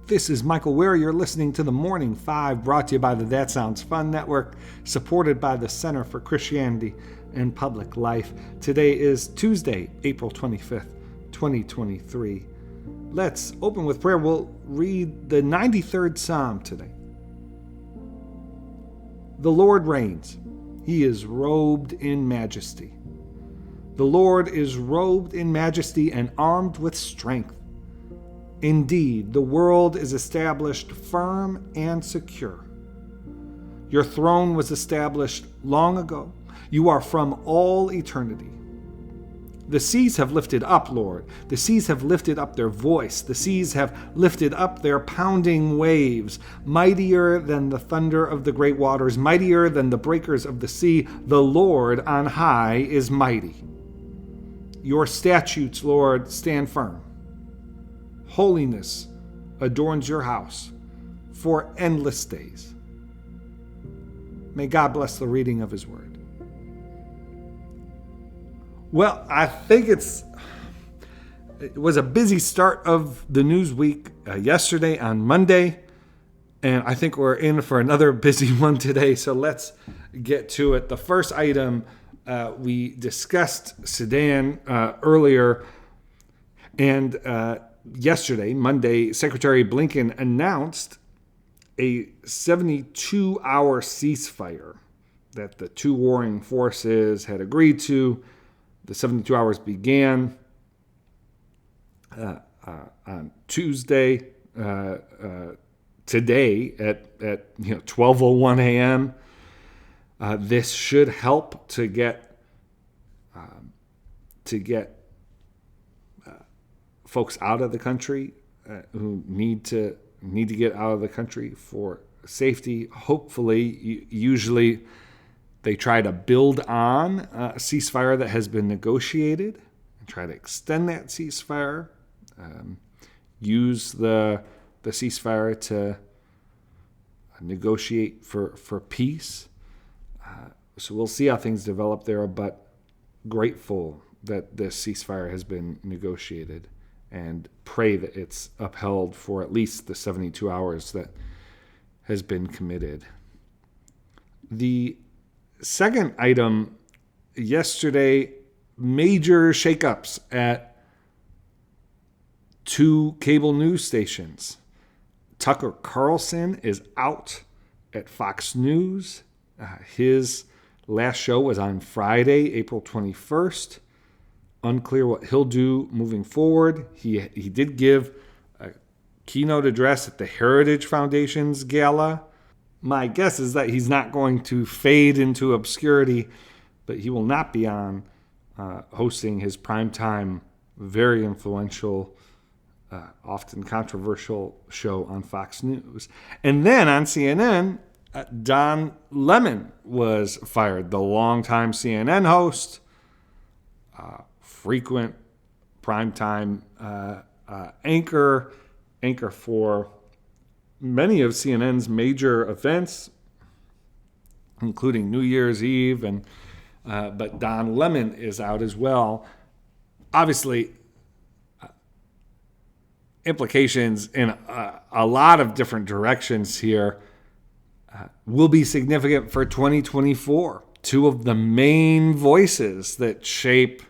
This is Michael Ware. You're listening to The Morning Five, brought to you by the That Sounds Fun Network, supported by the Center for Christianity and Public Life. Today is Tuesday, April 25th, 2023. Let's open with prayer. We'll read the 93rd Psalm today. The Lord reigns. He is robed in majesty. The Lord is robed in majesty and armed with strength. Indeed, the world is established firm and secure. Your throne was established long ago. You are from all eternity. The seas have lifted up, Lord. The seas have lifted up their voice. The seas have lifted up their pounding waves. Mightier than the thunder of the great waters, mightier than the breakers of the sea, the Lord on high is mighty. Your statutes, Lord, stand firm. Holiness adorns your house for endless days. May God bless the reading of his word. Well, I think it was a busy start of the news week yesterday on Monday, and I think we're in for another busy one today, so let's get to it. The first item, we discussed Sudan earlier, and yesterday, Monday, Secretary Blinken announced a 72-hour ceasefire that the two warring forces had agreed to. The 72 hours began on Tuesday, today at 12:01 a.m. This should help to get folks out of the country who need to get out of the country for safety. Hopefully, usually they try to build on a ceasefire that has been negotiated and try to extend that ceasefire. Use the ceasefire to negotiate for peace. So we'll see how things develop there, but grateful that this ceasefire has been negotiated, and pray that it's upheld for at least the 72 hours that has been committed. The second item, yesterday, major shakeups at two cable news stations. Tucker Carlson is out at Fox News. His last show was on Friday, April 21st. Unclear what he'll do moving forward. He did give a keynote address at the Heritage Foundation's gala. My guess is that he's not going to fade into obscurity, but he will not be on hosting his primetime, very influential, often controversial show on Fox News. And then on CNN, Don Lemon was fired, the longtime CNN host, frequent primetime anchor for many of CNN's major events, including New Year's Eve, but Don Lemon is out as well. Obviously, implications in a lot of different directions here will be significant for 2024. Two of the main voices that shape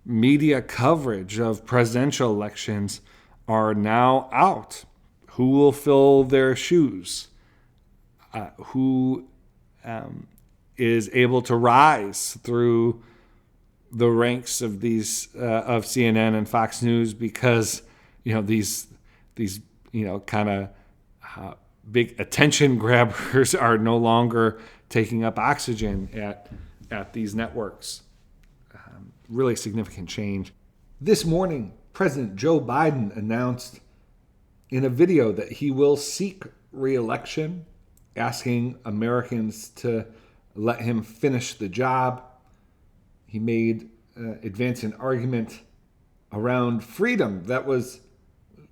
media coverage of presidential elections are now out. Who will fill their shoes? Who is able to rise through the ranks of these of CNN and Fox News, because these kind of big attention grabbers are no longer taking up oxygen at these networks. Really significant change. This morning, President Joe Biden announced in a video that he will seek re-election, asking Americans to let him finish the job. He made advanced an argument around freedom that was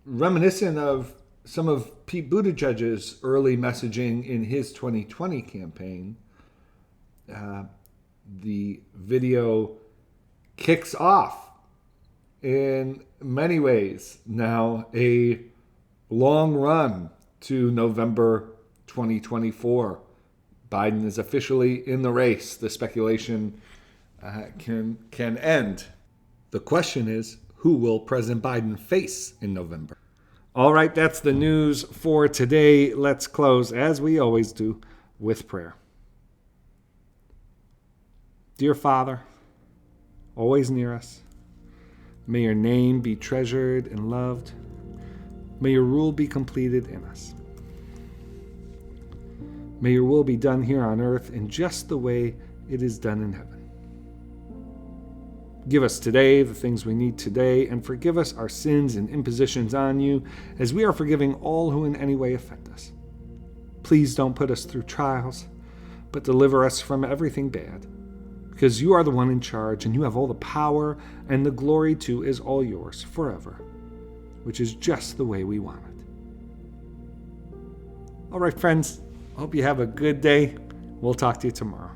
reminiscent of some of Pete Buttigieg's early messaging in his 2020 campaign. The video kicks off in many ways now a long run to November 2024. Biden is officially in the race. The speculation can end. The question is, who will President Biden face in November? All right, that's the news for today. Let's close, as we always do, with prayer. Dear Father, always near us, may your name be treasured and loved. May your rule be completed in us. May your will be done here on earth in just the way it is done in heaven. Give us today the things we need today, and forgive us our sins and impositions on you, as we are forgiving all who in any way offend us. Please don't put us through trials, but deliver us from everything bad, because you are the one in charge, and you have all the power, and the glory too is all yours forever, which is just the way we want it. All right, friends, I hope you have a good day. We'll talk to you tomorrow.